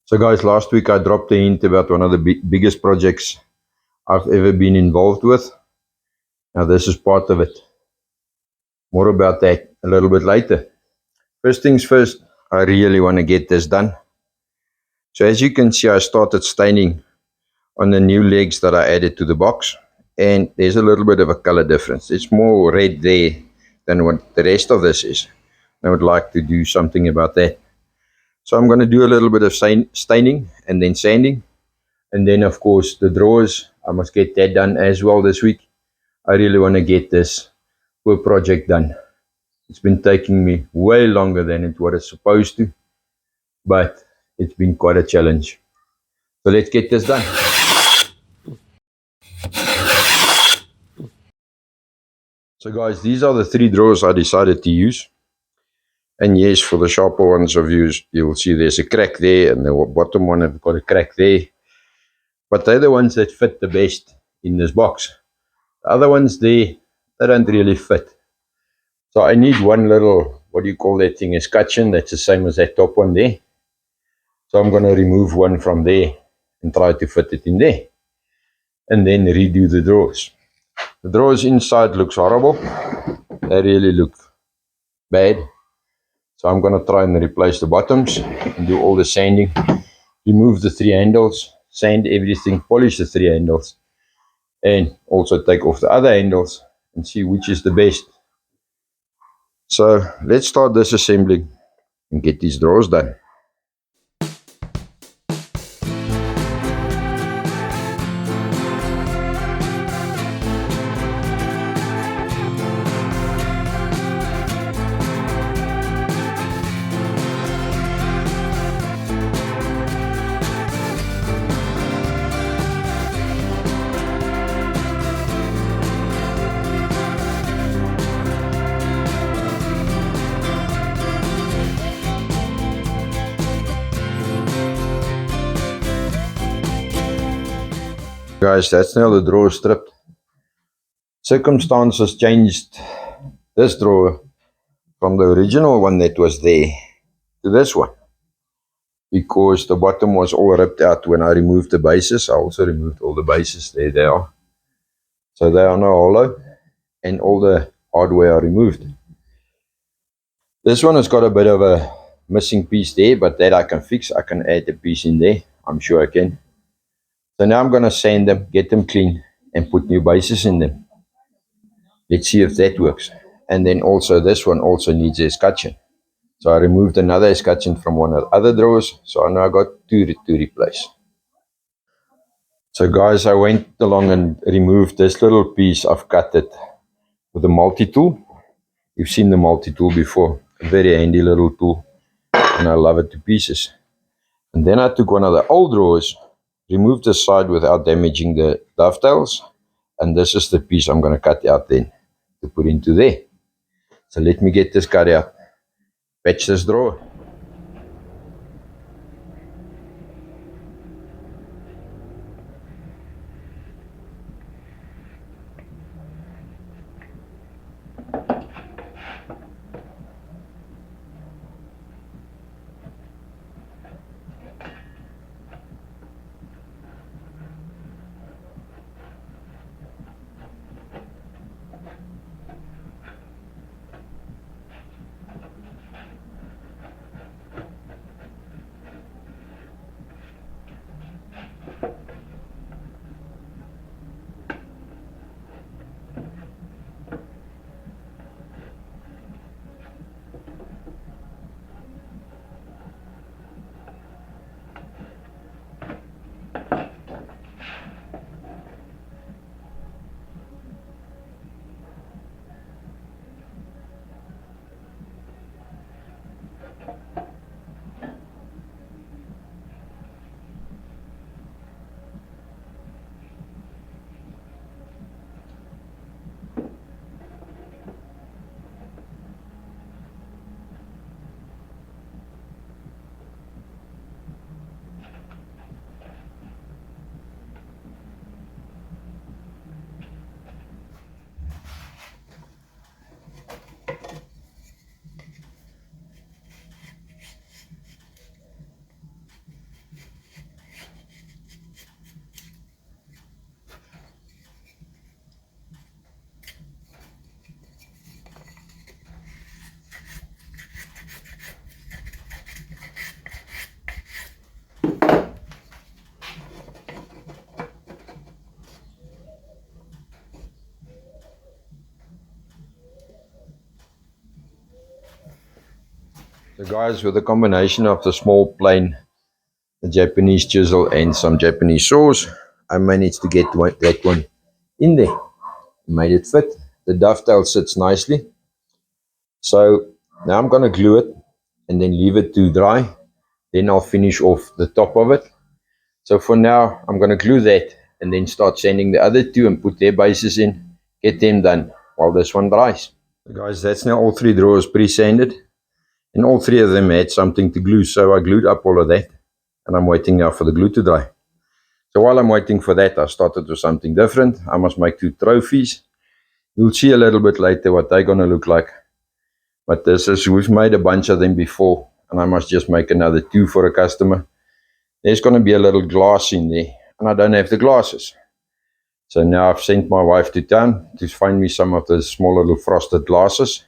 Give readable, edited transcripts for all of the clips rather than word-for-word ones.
So guys, last week I dropped a hint about one of the biggest projects I've ever been involved with. Now this is part of it. More about that a little bit later. First things first, I really want to get this done. So as you can see, I started staining on the new legs that I added to the box. And there's a little bit of a color difference. It's more red there than what the rest of this is. I would like to do something about that. So I'm going to do a little bit of staining and then sanding. And then of course the drawers, I must get that done as well this week. I really want to get this poor project done. It's been taking me way longer than it was supposed to, but it's been quite a challenge. So let's get this done. So guys, these are the 3 drawers I decided to use. And yes, for the sharper ones of you, you'll see there's a crack there, and the bottom one have got a crack there. But they're the ones that fit the best in this box. The other ones there, they don't really fit. So I need one little, what do you call that thing, a scutcheon, that's the same as that top one there. So I'm going to remove one from there and try to fit it in there. And then redo the drawers. The drawers inside looks horrible. They really look bad. So I'm going to try and replace the bottoms and do all the sanding. Remove the 3 handles, sand everything, polish the 3 handles. And also take off the other handles and see which is the best. So let's start disassembling and get these drawers done. Guys, that's now the drawer stripped. Circumstances changed this drawer from the original one that was there to this one, because the bottom was all ripped out when I removed the bases. I also removed all the bases. There they are. So they are now hollow, and all the hardware are removed. This one has got a bit of a missing piece there, but that I can fix. I can add a piece in there. I'm sure I can. So now I'm going to sand them, get them clean, and put new bases in them. Let's see if that works. And then also this one also needs a escutcheon. So I removed another escutcheon from one of the other drawers. So I now got 2 to replace. So guys, I went along and removed this little piece. I've cut it with a multi-tool. You've seen the multi-tool before. A very handy little tool. And I love it to pieces. And then I took one of the old drawers, removed the side without damaging the dovetails, and this is the piece I'm going to cut out then to put into there. So let me get this cut out, patch this drawer. Guys, with a combination of the small plane, the Japanese chisel and some Japanese saws, I managed to get that one in there. Made it fit. The dovetail sits nicely. So now I'm going to glue it and then leave it to dry. Then I'll finish off the top of it. So for now, I'm going to glue that and then start sanding the other two and put their bases in, get them done while this one dries. So guys, that's now all three drawers pre-sanded. And all three of them had something to glue, so I glued up all of that. And I'm waiting now for the glue to dry. So while I'm waiting for that, I started with something different. I must make two trophies. You'll see a little bit later what they're going to look like. But this is, we've made a bunch of them before, and I must just make another two for a customer. There's going to be a little glass in there, and I don't have the glasses. So now I've sent my wife to town to find me some of the small little frosted glasses.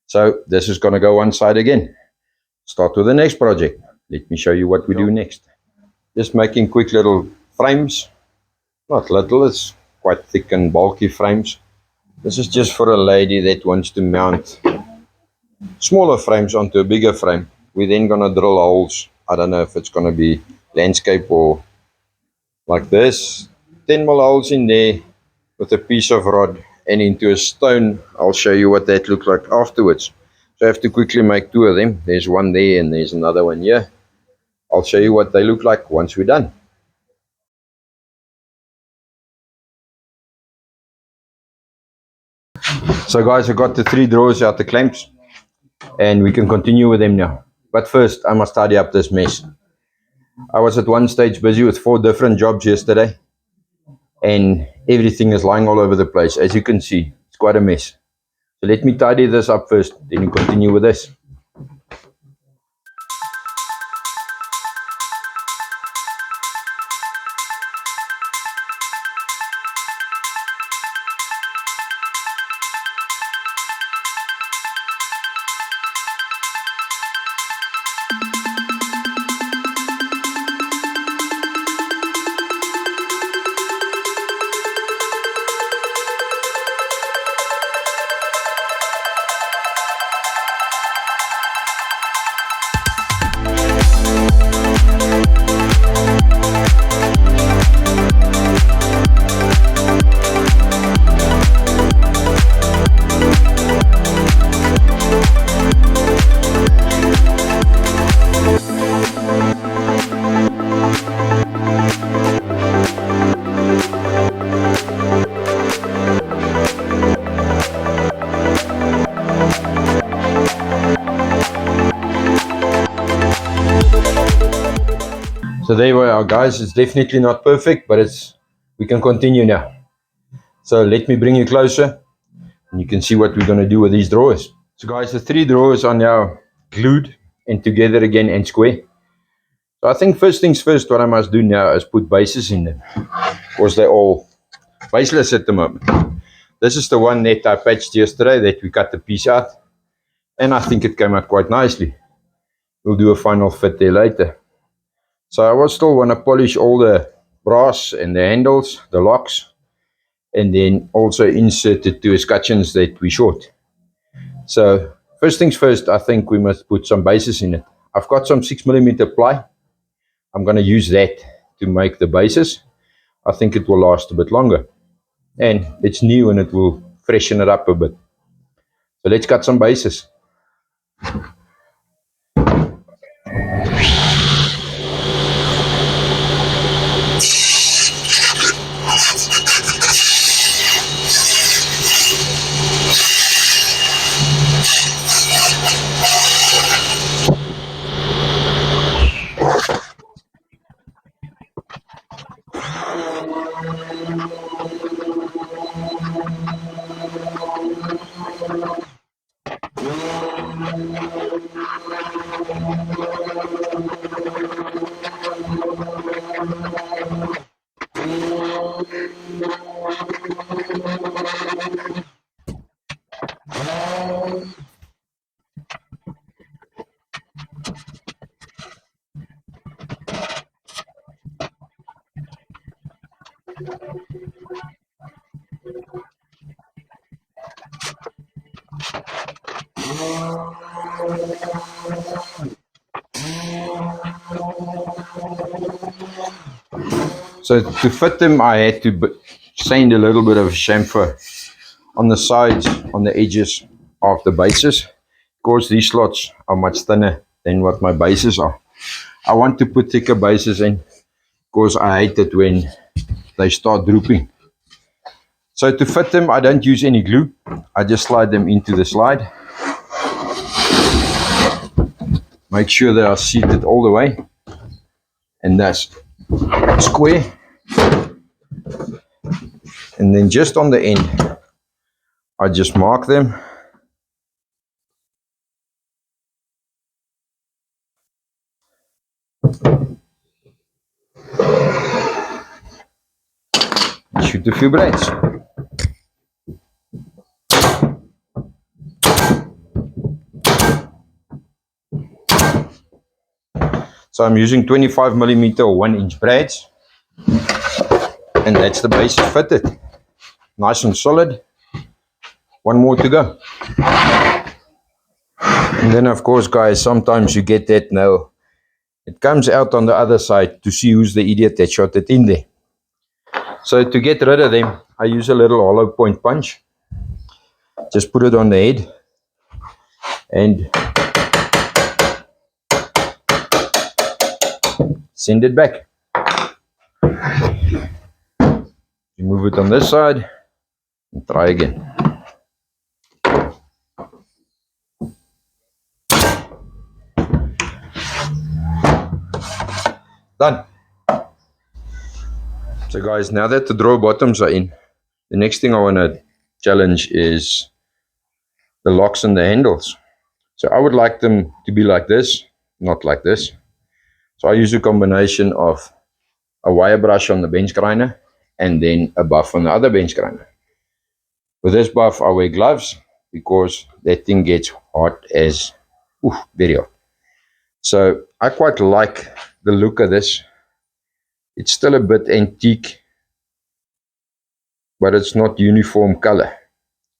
So this is going to go one side again. Start with the next project. Let me show you what we do next. Just making quick little frames. Not little, it's quite thick and bulky frames. This is just for a lady that wants to mount smaller frames onto a bigger frame. We're then going to drill holes. I don't know if it's going to be landscape or like this. 10mm holes in there with a piece of rod and into a stone. I'll show you what that looks like afterwards. So I have to quickly make two of them. There's one there and there's another one here. I'll show you what they look like once we're done. So guys, I got the three drawers out the clamps and we can continue with them now. But first, I must tidy up this mess. I was at one stage busy with 4 different jobs yesterday and everything is lying all over the place. As you can see, it's quite a mess. So let me tidy this up first, then we continue with this. So there we are, guys. It's definitely not perfect, but we can continue now. So let me bring you closer and you can see what we're going to do with these drawers. So guys, the 3 drawers are now glued and together again and square. So I think first things first, what I must do now is put bases in them, because they're all baseless at the moment. This is the one that I patched yesterday that we cut the piece out, and I think it came out quite nicely. We'll do a final fit there later. So I will still want to polish all the brass and the handles, the locks, and then also insert the 2 escutcheons that we short. So first things first, I think we must put some bases in it. I've got some 6mm ply. I'm going to use that to make the bases. I think it will last a bit longer. And it's new and it will freshen it up a bit. So let's cut some bases. So to fit them, I had to sand a little bit of chamfer on the sides, on the edges of the bases. Of course, these slots are much thinner than what my bases are. I want to put thicker bases in because I hate it when they start drooping. So to fit them, I don't use any glue. I just slide them into the slide. Make sure they are seated all the way. And that's square. And then just on the end, I just mark them. Shoot a few braids. So I'm using 25mm or 1-inch braids. And that's the bases fitted. Nice and solid. One more to go. And then of course, guys, sometimes you get that nail. It comes out on the other side to see who's the idiot that shot it in there. So to get rid of them, I use a little hollow point punch. Just put it on the head and send it back. Remove it on this side and try again. Done. So guys, now that the drawer bottoms are in, the next thing I want to challenge is the locks and the handles. So I would like them to be like this, not like this. So I use a combination of a wire brush on the bench grinder and then a buff on the other bench grinder. With this buff, I wear gloves because that thing gets hot as, very hot. So I quite like the look of this. It's still a bit antique, but it's not uniform color.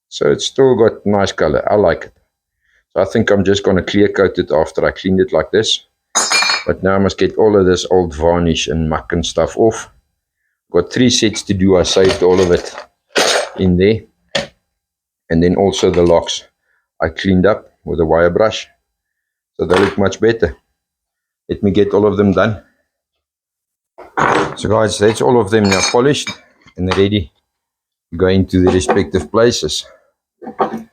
So it's still got nice color. I like it. So I think I'm just going to clear coat it after I cleaned it like this. But now I must get all of this old varnish and muck and stuff off. Got 3 sets to do. I saved all of it in there. And then also the locks I cleaned up with a wire brush. So they look much better. Let me get all of them done. So guys, that's all of them now polished and ready to go into the respective places. So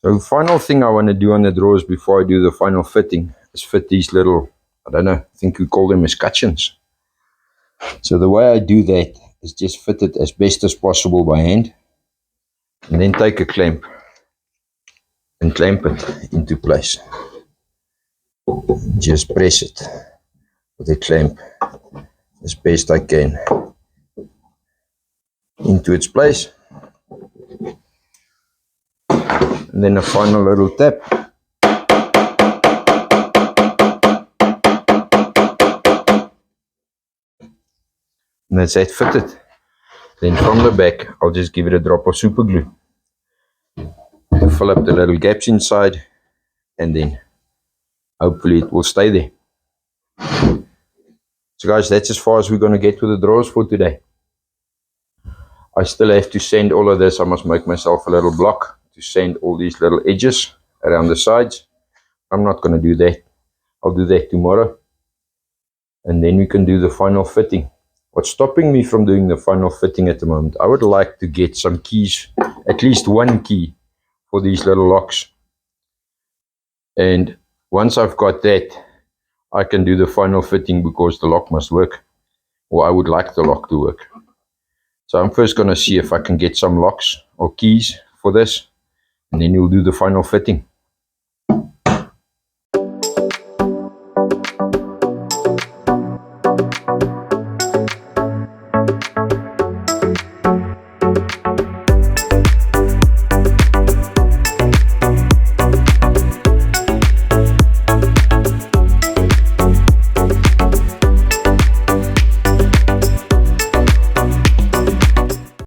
the final thing I want to do on the drawers before I do the final fitting is fit these little, I don't know, I think we call them escutcheons. So the way I do that is just fit it as best as possible by hand and then take a clamp and clamp it into place. Just press it with a clamp as best I can into its place. And then a final little tap. And that's that fitted. Then from the back, I'll just give it a drop of super glue to fill up the little gaps inside, and then hopefully it will stay there. So guys, that's as far as we're going to get with the drawers for today. I still have to sand all of this. I must make myself a little block to sand all these little edges around the sides. I'm not going to do that. I'll do that tomorrow. And then we can do the final fitting. What's stopping me from doing the final fitting at the moment? I would like to get some keys, at least one key for these little locks. And once I've got that, I can do the final fitting because the lock must work. Or I would like the lock to work. So I'm first going to see if I can get some locks or keys for this. And then we'll do the final fitting.